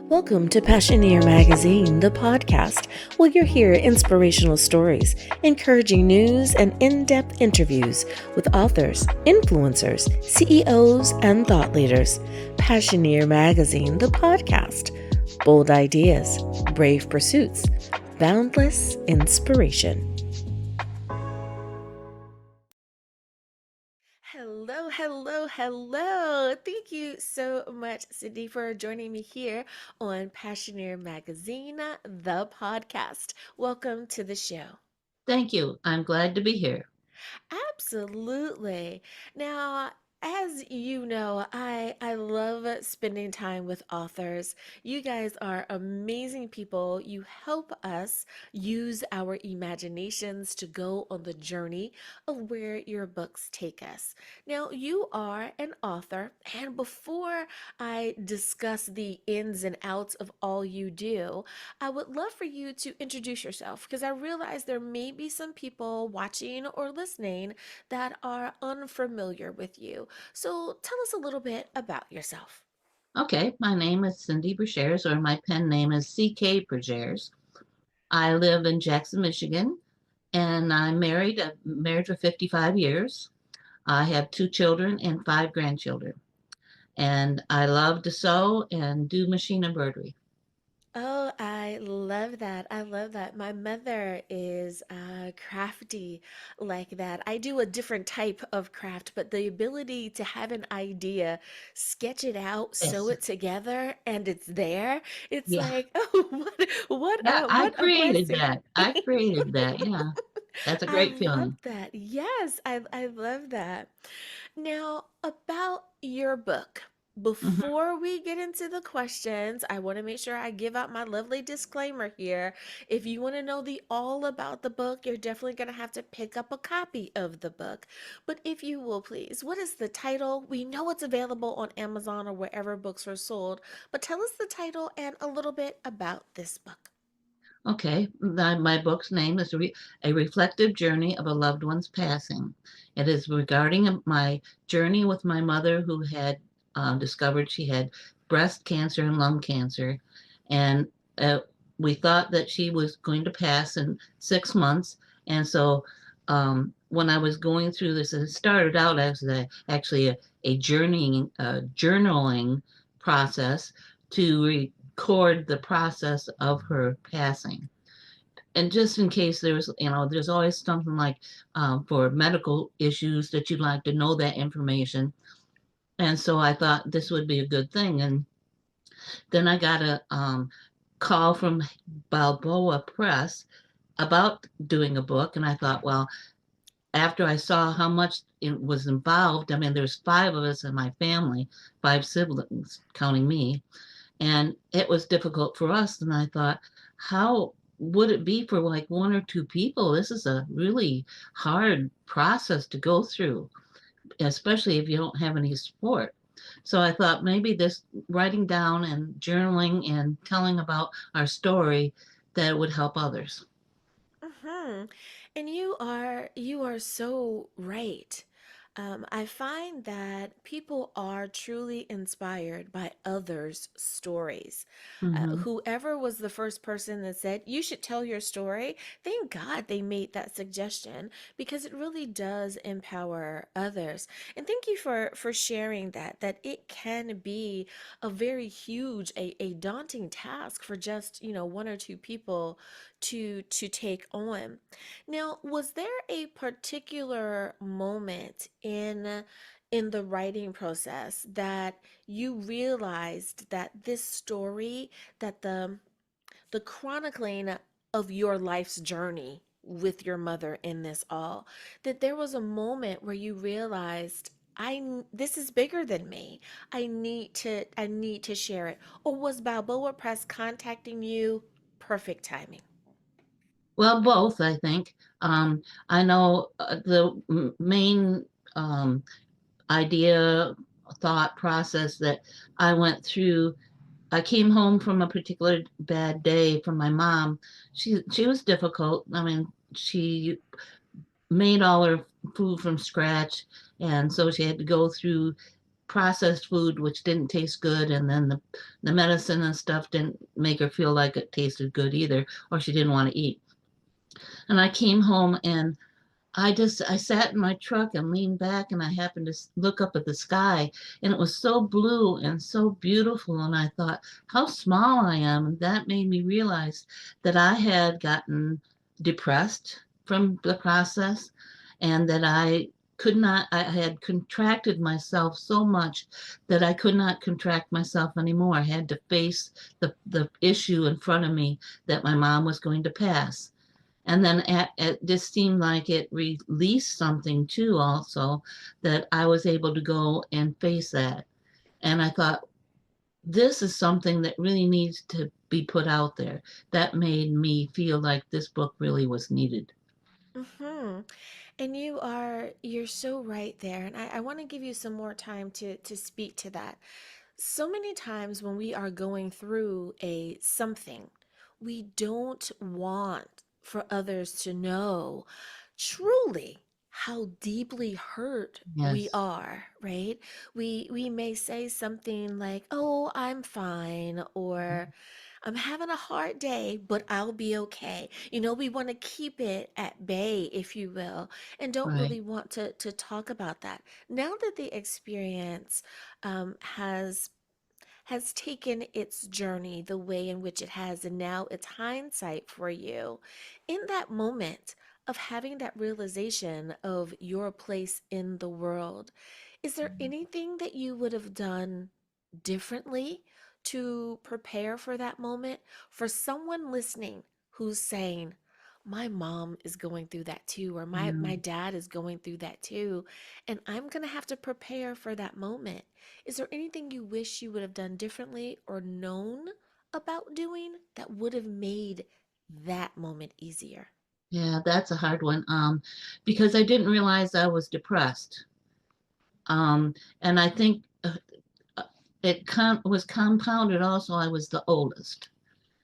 Welcome to Passioneer Magazine, the podcast, where you'll hear inspirational stories, encouraging news, and in-depth interviews with authors, influencers, CEOs, and thought leaders. Passioneer Magazine, the podcast. Bold ideas, brave pursuits, boundless inspiration. Hello. Thank you so much, Cindy, for joining me here on Passioneer Magazine, the podcast. Welcome to the show. Thank you. I'm glad to be here. Absolutely. Now, as you know, I love spending time with authors. You guys are amazing people. You help us use our imaginations to go on the journey of where your books take us. Now, you are an author, and before I discuss the ins and outs of all you do, I would love for you to introduce yourself because I realize there may be some people watching or listening that are unfamiliar with you. So tell us a little bit about yourself. Okay, my name is Cindy Brashares, or my pen name is CK Brashares. I live in Jackson, Michigan, and I'm married. I've been married for 55 years. I have 2 children and 5 grandchildren. And I love to sew and do machine embroidery. Oh, I love that. I love that. My mother is crafty like that. I do a different type of craft, but the ability to have an idea, sketch it out, sew Yes. it together, and it's there. It's Yeah. like, oh, Yeah, I what a created blessing. that. I created that. Yeah. That's a I great love feeling. that. Yes, I love that. Now, about your book, hmm before we get into the questions, I want to make sure I give out my lovely disclaimer here. If you want to know the all about the book, you're definitely going to have to pick up a copy of the book. But if you will, please, what is the title? We know it's available on Amazon or wherever books are sold, but tell us the title and a little bit about this book. Okay, my book's name is A Reflective Journey of a Loved One's Passing. It is regarding my journey with my mother who had discovered she had breast cancer and lung cancer. And uh, we thought that she was going to pass in 6 months. And so when I was going through this, it started out as actually a journaling process to record the process of her passing. And just in case there's always something like for medical issues that you'd like to know that information. And so I thought this would be a good thing. And then I got a call from Balboa Press about doing a book. And I thought, well, after I saw how much it was involved, I mean, there's 5 of us in my family, 5 siblings, counting me. And it was difficult for us. And I thought, how would it be for like 1 or 2 people? This is a really hard process to go through, especially if you don't have any support. So I thought maybe this writing down and journaling and telling about our story that would help others. Hmm. And you are so right. I find that people are truly inspired by others' stories. hmm Whoever was the first person that said you should tell your story, thank God they made that suggestion because it really does empower others. And thank you for sharing that it can be a very huge, a daunting task for just 1 or 2 people to take on. Now, was there a particular moment in the writing process that you realized that this story, that the chronicling of your life's journey with your mother in this all, that there was a moment where you realized this is bigger than me. I need to share it. Or was Balboa Press contacting you? Perfect timing. Well, both, I think. I know the main um, idea, thought process that I went through. I came home from a particular bad day from my mom. She was difficult. I mean, she made all her food from scratch, and so she had to go through processed food which didn't taste good, and then the medicine and stuff didn't make her feel like it tasted good either, or she didn't want to eat. And I came home and I sat in my truck and leaned back, and I happened to look up at the sky, and it was so blue and so beautiful, and I thought how small I am. And that made me realize that I had gotten depressed from the process, and that I had contracted myself so much that I could not contract myself anymore. I had to face the issue in front of me that my mom was going to pass. And then it just seemed like it released something too, also, that I was able to go and face that. And I thought, this is something that really needs to be put out there. That made me feel like this book really was needed. Hmm. And you're so right there. And I want to give you some more time to speak to that. So many times when we are going through a something, we don't want for others to know truly how deeply hurt we Yes, are, right? We may say something like, "Oh, I'm fine," or "I'm having a hard day, but I'll be okay." We want to keep it at bay, if you will, and don't right. really want to talk about that. Now that the experience has taken its journey the way in which it has, and now it's hindsight for you. In that moment of having that realization of your place in the world, is there anything that you would have done differently to prepare for that moment? For someone listening who's saying, my mom is going through that too, or my Mm. dad is going through that too, and I'm going to have to prepare for that moment. Is there anything you wish you would have done differently or known about doing that would have made that moment easier? Yeah, that's a hard one. Because I didn't realize I was depressed. And I think uh, was compounded also. I was the oldest.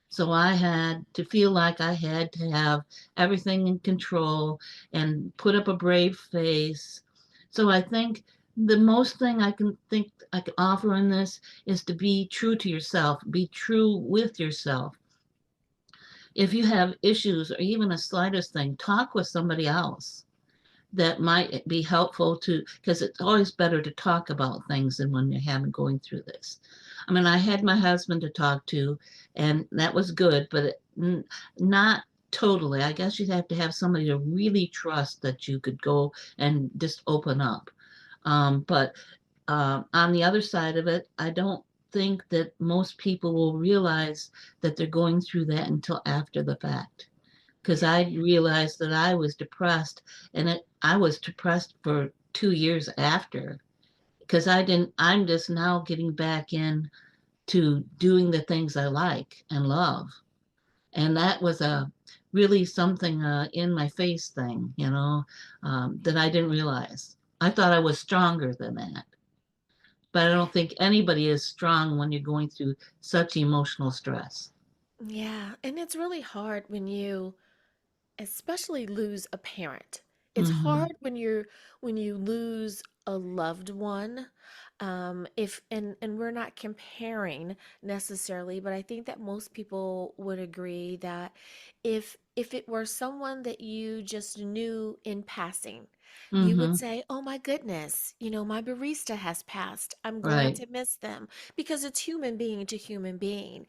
So I had to feel like I had to have everything in control and put up a brave face. So I think the most thing I can offer in this is to be true to yourself, be true with yourself. If you have issues or even a slightest thing, talk with somebody else that might be helpful to, because it's always better to talk about things than when you're having going through this. I mean, I had my husband to talk to, and that was good, but not totally. I guess you'd have to have somebody to really trust that you could go and just open up. But on the other side of it, I don't think that most people will realize that they're going through that until after the fact, because Yeah. I realized that I was depressed, and I was depressed for 2 years after, because I'm just now getting back in to doing the things I like and love. And that was a really something in my face thing, that I didn't realize. I thought I was stronger than that, but I don't think anybody is strong when you're going through such emotional stress. Yeah. And it's really hard when you especially lose a parent. It's Hmm. hard when you lose a loved one. If and we're not comparing necessarily, but I think that most people would agree that if it were someone that you just knew in passing, you would Hmm. say, "Oh my goodness, my barista has passed. I'm going Right. to miss them," because it's human being to human being.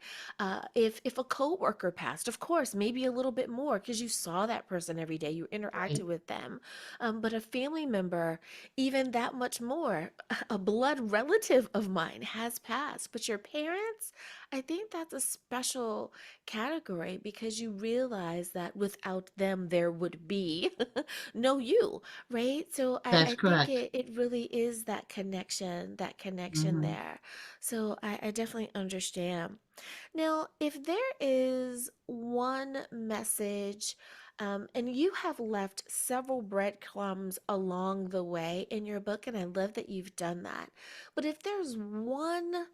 If a coworker passed, of course, maybe a little bit more because you saw that person every day, you interacted Right. with them. But a family member, even that much more. A blood relative of mine has passed, but your parents, I think that's a special category because you realize that without them, there would be no you, right? So I, That's I think correct. it really is that connection Hmm. there. So I definitely understand. Now, if there is one message, and you have left several breadcrumbs along the way in your book, and I love that you've done that. But if there's one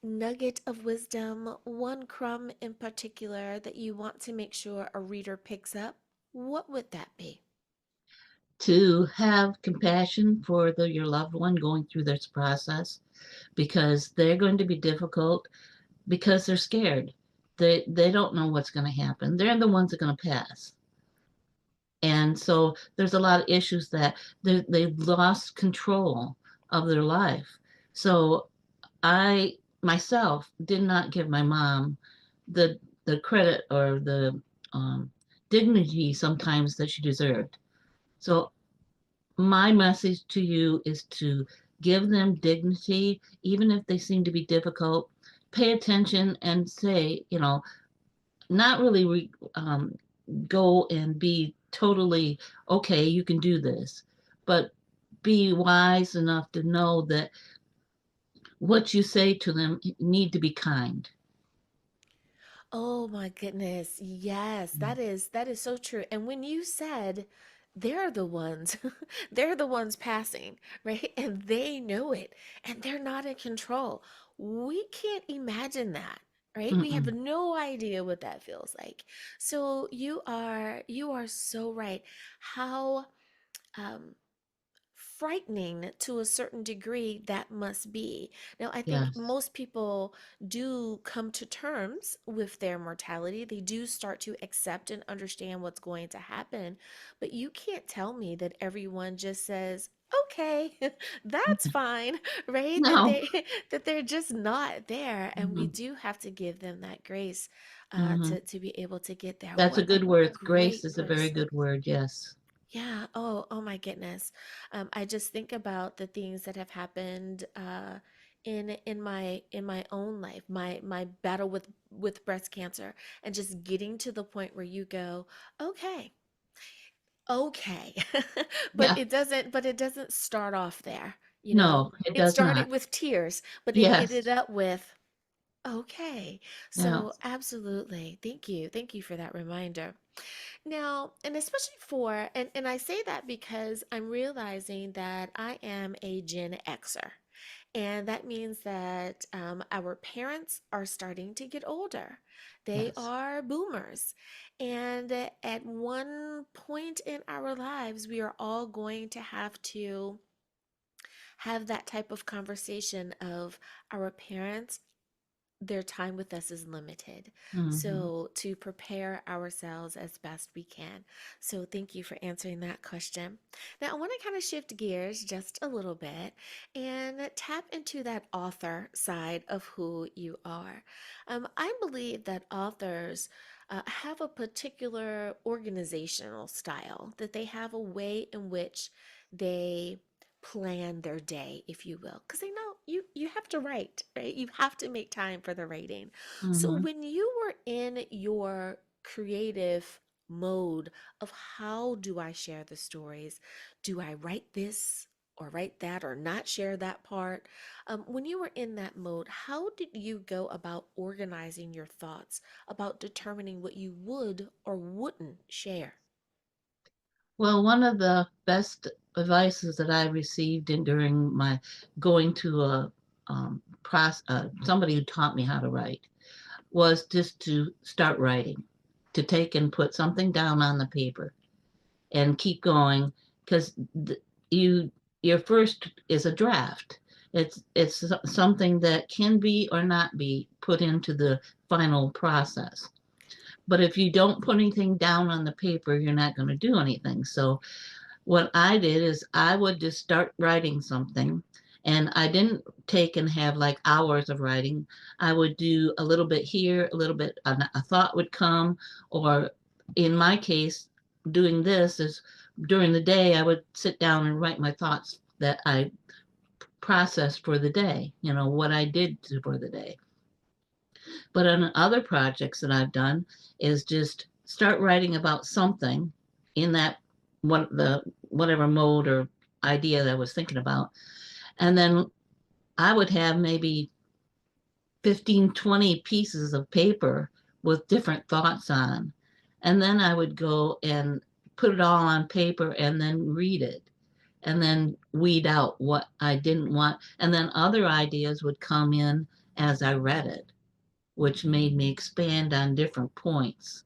nugget of wisdom, one crumb in particular that you want to make sure a reader picks up, what would that be? to have compassion for your loved one going through this process, because they're going to be difficult, because they're scared. They don't know what's going to happen. They're the ones that are going to pass. And so there's a lot of issues that they've lost control of their life. So I myself did not give my mom the credit or the um, dignity sometimes that she deserved. So my message to you is to give them dignity, even if they seem to be difficult. Pay attention and say, not really go and be totally okay, you can do this, but be wise enough to know that what you say to them need to be kind. Oh my goodness. Yes, that is so true. And when you said they're the ones they're the ones passing, right? And they know it and they're not in control. We can't imagine that, right? We have Mm-mm. no idea what that feels like. So you are so right. How um frightening to a certain degree that must be. Now, I think Yes. most people do come to terms with their mortality. They do start to accept and understand what's going to happen. But you can't tell me that everyone just says, okay, that's fine, right? That No. they that they're just not there. And we Hmm. do have to give them that grace Hmm. to be able to get there. That's a What a good word. Grace great is a very person. good word. Yes. Yeah. Oh my goodness. I just think about the things that have happened in my own life, my battle with breast cancer, and just getting to the point where you go, okay, okay, but Yeah. it doesn't start off there. No, it It does started not. with tears, but it ended Yes. up with okay. Yeah. So absolutely, thank you for that reminder. Now, and especially and I say that because I'm realizing that I am a Gen Xer. And that means that our parents are starting to get older. They Yes. are boomers. And at one point in our lives, we are all going to have that type of conversation of our parents, their time with us is limited. Hmm. So, to prepare ourselves as best we can. So, thank you for answering that question. Now, I want to kind of shift gears just a little bit and tap into that author side of who you are. I believe that authors have a particular organizational style, that they have a way in which they plan their day, if you will, because they know you have to write, right? You have to make time for the writing. So Hmm. when you were in your creative mode of how do I share the stories, do I write this or write that or not share that part, when you were in that mode, how did you go about organizing your thoughts about determining what you would or wouldn't share? Well, one of the best advices that I received during my going to a somebody who taught me how to write was just to start writing, to take and put something down on the paper and keep going, because you your first is a draft. It's something that can be or not be put into the final process. But if you don't put anything down on the paper, you're not going to do anything. So what I did is I would just start writing something, and I didn't take and have like hours of writing. I would do a little bit here, a little bit, a thought would come, or in my case, doing this is during the day, I would sit down and write my thoughts that I processed for the day, what I did for the day. But on other projects that I've done is just start writing about something in that whatever mode or idea that I was thinking about. And then I would have maybe 15, 20 pieces of paper with different thoughts on. And then I would go and put it all on paper and then read it and then weed out what I didn't want. And then other ideas would come in as I read it, which made me expand on different points.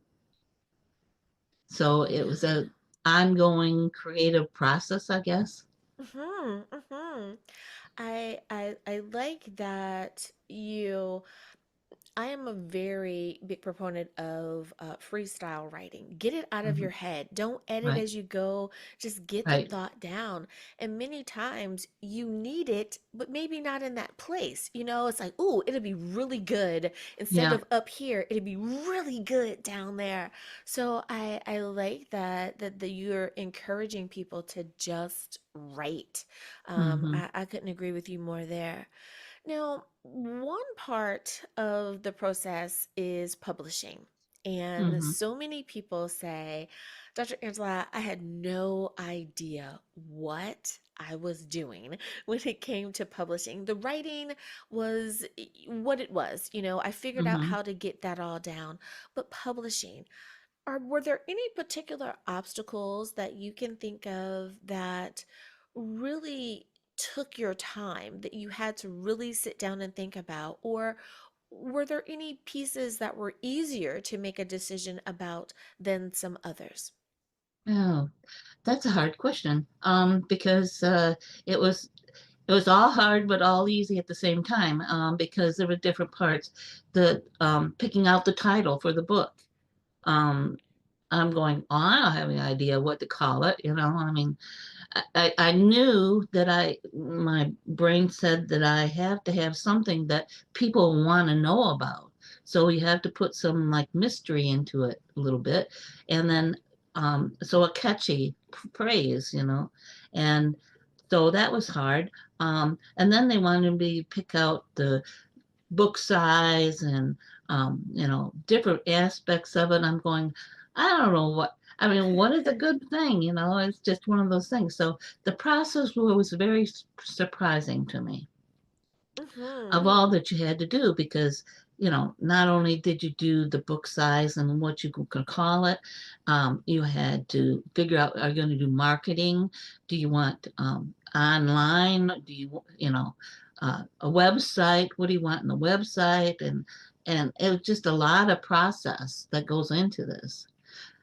So it was Yeah. ongoing creative process, I guess. Mm-hmm, mm-hmm. I like that you I am a very big proponent of freestyle writing. Get it out of Hmm. your head. Don't edit Right, as you go. Just get the right. thought down. And many times you need it, but maybe not in that place. You know, it's like, ooh, it'll be really good. Instead Yeah. of up here, it'll be really good down there. So I like that you're encouraging people to just write. Hmm. I couldn't agree with you more there. Now, one part of the process is publishing. And Hmm. so many people say, Dr. Angela, I had no idea what I was doing when it came to publishing. The writing was what it was. You know, I figured out Hmm. how to get that all down. But publishing, were there any particular obstacles that you can think of that really took your time, that you had to really sit down and think about? Or were there any pieces that were easier to make a decision about than some others? Oh, that's a hard question. Because it was it was all hard but all easy at the same time. Because there were different parts. The picking out the title for the book. Um, I'm going, oh, I don't have any idea what to call it. I mean, I knew that my brain said that I have to have something that people want to know about. So you have to put some like mystery into it a little bit. And then, so a catchy phrase. And so that was hard. And then they wanted me to pick out the book size and different aspects of it. I'm going, I don't know I mean, what is a good thing? It's just one of those things. So the process was very surprising to me of Mm-hmm. all that you had to do because not only did you do the book size and what you could call it, you had to figure out, are you going to do marketing? Do you want online? Do you a website? What do you want in the website? And it was just a lot of process that goes into this.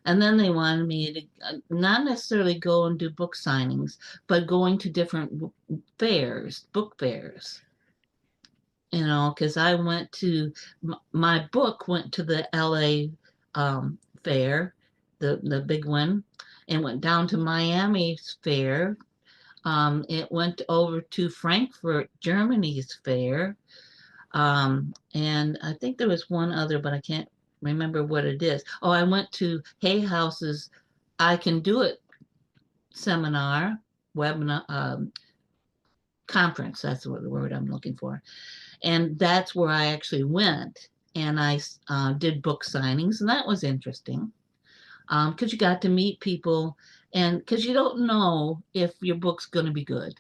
And then they wanted me to not necessarily go and do book signings, but going to different fairs, book fairs, because I went to my book went to the LA fair, the big one, and went down to Miami's fair. It went over to Frankfurt, Germany's fair, and I think there was one other, but I can't remember what it is. Oh, I went to Hay House's I Can Do It seminar, webinar, conference. That's what the word I'm looking for. And that's where I actually went and I did book signings, and that was interesting because you got to meet people, and because you don't know if your book's going to be good,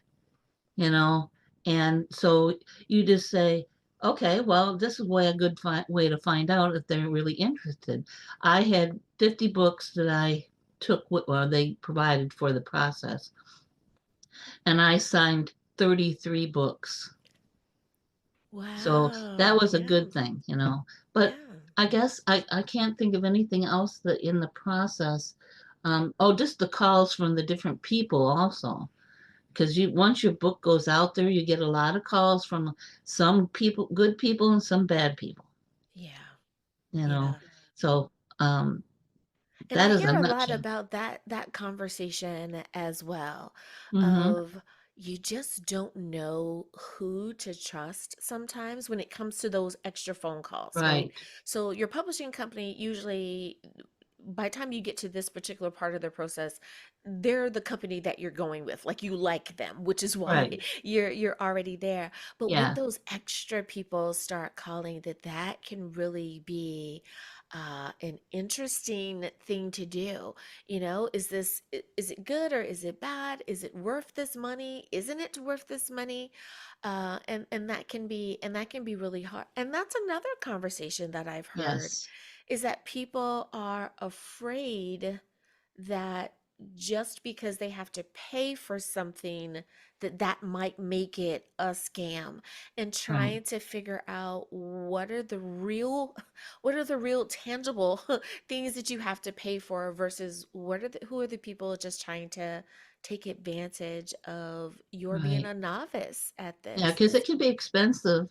you know, and so you just say, okay, well, this is way a good way to find out if they're really interested. I had 50 books that I took, or they provided for the process, and I signed 33 books. So that Wow. was a Yeah. good thing. But Yeah. I guess I can't think of anything else that in the process. Oh, just the calls from the different people also. Because once your book goes out there, you get a lot of calls from some people, good people, and some bad people. Yeah. You know, Yeah. so um, And that I is a hear a lot nutshell. about that conversation as well Mm-hmm. of you just don't know who to trust sometimes when it comes to those extra phone calls, right? Right, So your publishing company usually by the time you get to this particular part of the process, they're the company that you're going with. Like you like them, which is why right, you're already there. But when yeah, those extra people start calling, that can really be an interesting thing to do. You know, is it good or is it bad? Is it worth this money? Isn't it worth this money? And that can be really hard. And that's another conversation that I've heard yes, is that people are afraid that just because they have to pay for something that might make it a scam, and Right, trying to figure out what are the real tangible things that you have to pay for versus who are the people just trying to take advantage of your being right. a novice at Yeah, this. because it can be expensive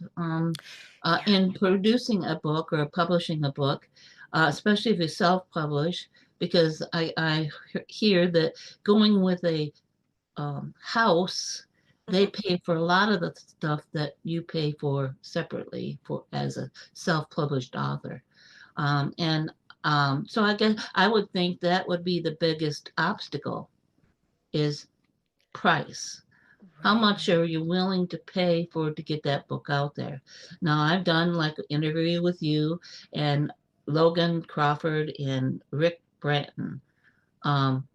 Yeah. in producing a book or publishing a book, especially if you self-publish. Because I hear that going with a house, they Hmm. pay for a lot of the stuff that you pay for separately for as a self-published author. And so I guess I would think that would be the biggest obstacle is price. How Right. much are you willing to pay for to get that book out there? Now, I've done like an interview with you and Logan Crawford and Rick Branton,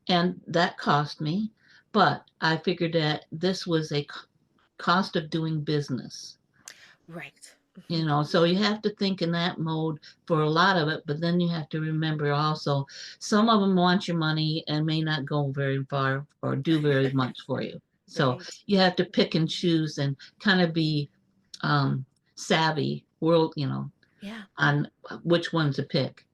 and that cost me, but I figured that this was a cost of doing business. Right. Hmm. So you have to think in that mode for a lot of it, but then you have to remember also some of them want your money and may not go very far or do very much for you. So Right. you have to pick and choose and kind of be um, savvy Yeah. on which one to pick.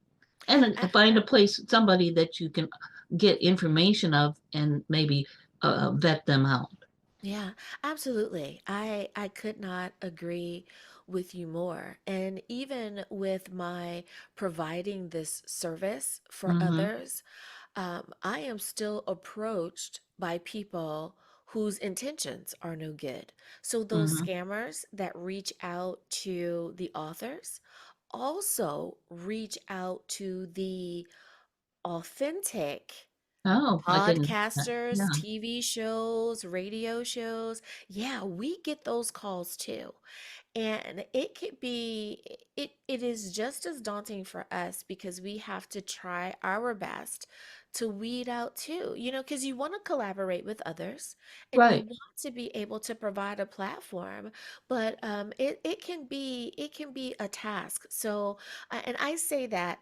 And find a place, somebody that you can get information of and maybe vet them out. Yeah, absolutely. I could not agree with you more. And even with my providing this service for Hmm. others, I am still approached by people whose intentions are no good. So those Hmm. scammers that reach out to the authors also reach out to the authentic Oh, I didn't. podcasters, Yeah, TV shows, radio shows. Yeah, we get those calls too. And it is just as daunting for us because we have to try our best to weed out too. Because you want to collaborate with others and you right. want to be able to provide a platform, but it can be a task. So, and I say that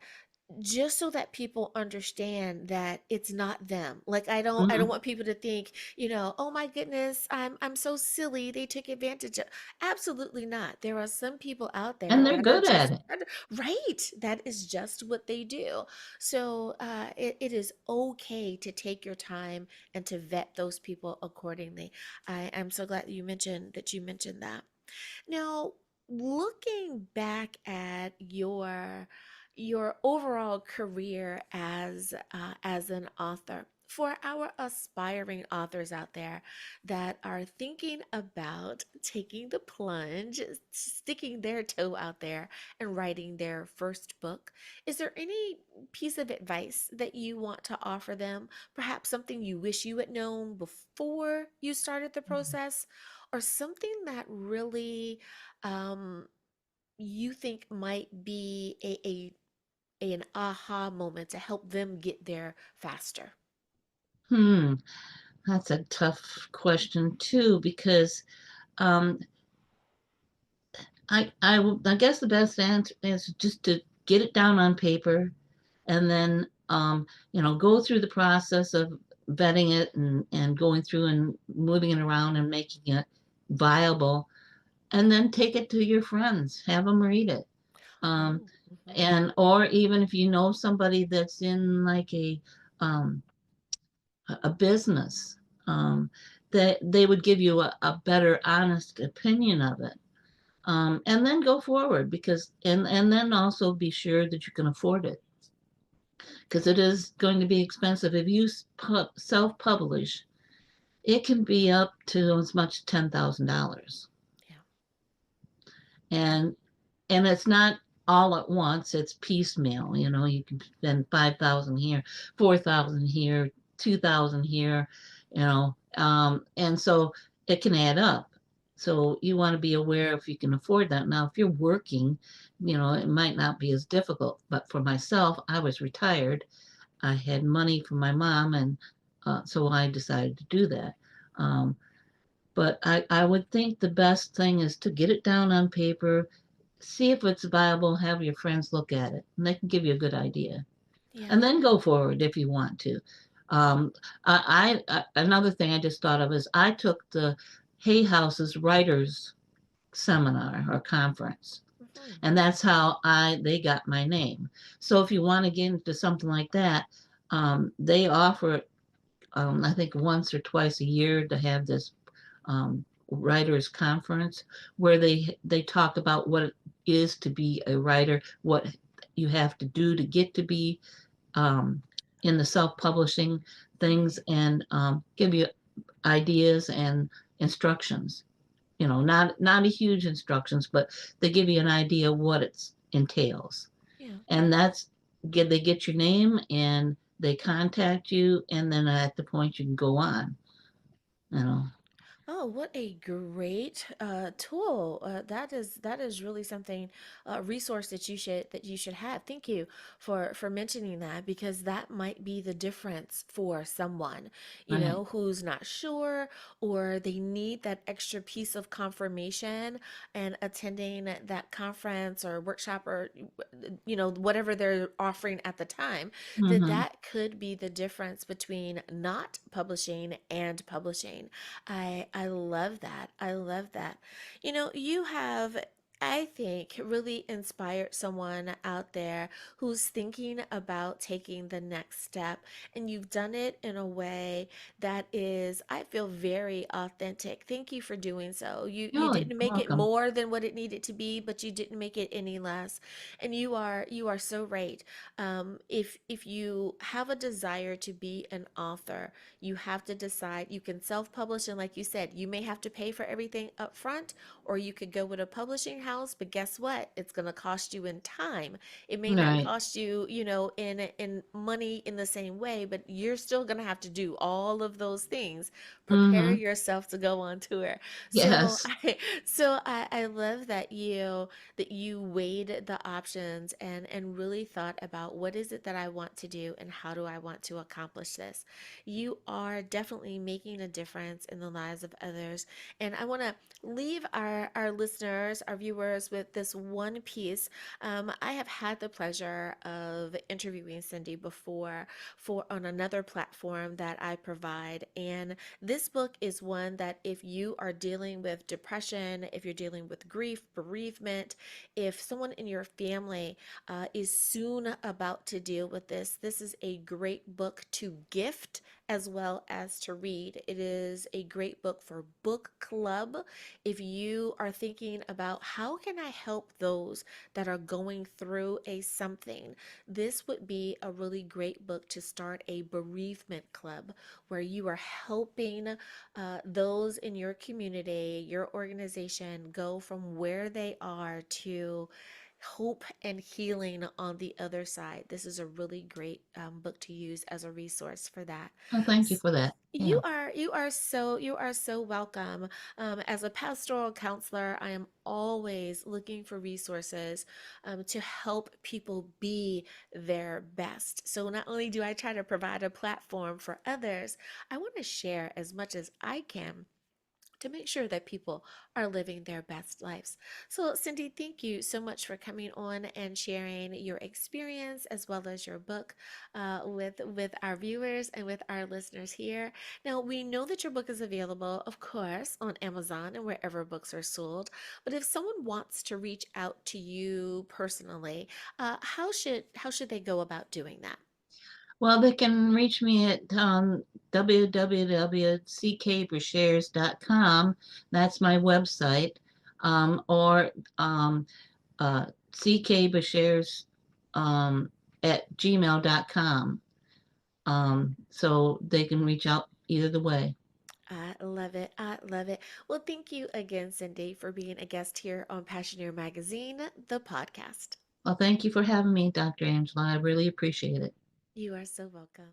just so that people understand that it's not them. Like I don't Hmm. want people to think, oh my goodness, I'm so silly, they took advantage of. Absolutely not. There are some people out And there they're that are good at just it. right. That is just what they do. So it is okay to take your time and to vet those people accordingly. I'm so glad that you mentioned that. Now, looking back at your overall career as an author, for our aspiring authors out there that are thinking about taking the plunge, sticking their toe out there and writing their first book, is there any piece of advice that you want to offer them? Perhaps something you wish you had known before you started the process, or something that really um, you think might be an aha moment to help them get there faster? Hmm. That's a tough question too, because um, I guess the best answer is just to get it down on paper and then go through the process of vetting it and going through and moving it around and making it viable, and then take it to your friends, have them read it. Um, Oh, mhm. and or even if you know somebody that's in like um, a business, um, that they would give you a better, honest opinion of it. And then go forward because and then also be sure that you can afford it because it is going to be expensive. If you self-publish, it can be up to as much as $10,000, Yeah. and it's not all at once. It's piecemeal. You can spend 5,000 here, 4,000 here, 2,000 here. And so it can add up. So you want to be aware if you can afford that. Now, if you're working, it might not be as difficult. But for myself, I was retired. I had money from my mom, and so I decided to do that. Um, but I would think the best thing is to get it down on paper, see if it's viable, have your friends look at it, and they can give you a good idea. Yeah. And then go forward if you want to. Um, another thing I just thought of is I took the Hay House's writers seminar or conference, Mhm. and that's how I they got my name. So if you want to get into something like that, they offer I think once or twice a year to have this writers conference where they talk about what it is to be a writer, what you have to do to get to be um, in the self-publishing things, Right. and give you ideas and instructions. Not a huge instructions, but they give you an idea what it entails. Yeah. And they get your name and they contact you, and then at the point you can go on. You know. Oh, what a great tool! That is really something, a resource that you should have. Thank you for mentioning that, because that might be the difference for someone, Right. who's not sure, or they need that extra piece of confirmation, and attending that conference or workshop, or whatever they're offering at the time, Mm-hmm. that could be the difference between not publishing and publishing. I love that. I love that. You have, I think, really inspired someone out there who's thinking about taking the next step, and you've done it in a way that is, I feel, very authentic. Thank you for doing so. You Oh, you're didn't make it welcome. more than what it needed to be, but you didn't make it any less. And you are so right. If you have a desire to be an author, you have to decide. You can self-publish, and like you said, you may have to pay for everything up front, or you could go with a publishing house, but guess what? It's going to cost you in time. It may not Right. cost you, in money in the same way, but you're still going to have to do all of those things. Prepare Mm-hmm. yourself to go on tour. So Yes. I love that you weighed the options, and really thought about, what is it that I want to do, and how do I want to accomplish this. You are definitely making a difference in the lives of others. And I want to leave our listeners, our viewers, with this one piece. I have had the pleasure of interviewing Cindy before, for on another platform that I provide. And this book is one that, if you are dealing with depression, if you're dealing with grief, bereavement, if someone in your family is soon about to deal with this, this is a great book to gift as well as to read. It is a great book for book club. If you are thinking about, how can I help those that are going through a something, this would be a really great book to start a bereavement club, where you are helping those in your community, your organization, go from where they are to hope and healing on the other side. This is a really great book to use as a resource for that. Oh, thank you S- for that. You Yeah. are so welcome. As a pastoral counselor, I am always looking for resources to help people be their best. So not only do I try to provide a platform for others, I want to share as much as I can to make sure that people are living their best lives. So, Cindy, thank you so much for coming on and sharing your experience as well as your book with our viewers and with our listeners here. Now, we know that your book is available, of course, on Amazon and wherever books are sold. But if someone wants to reach out to you personally, how should they go about doing that? Well, they can reach me at www.ckbrashares.com. That's my website. Or ckbrashares at gmail.com. So they can reach out either the way. I love it. I love it. Well, thank you again, Cindy, for being a guest here on Passioneer Magazine, the podcast. Well, thank you for having me, Dr. Angela. I really appreciate it. You are so welcome.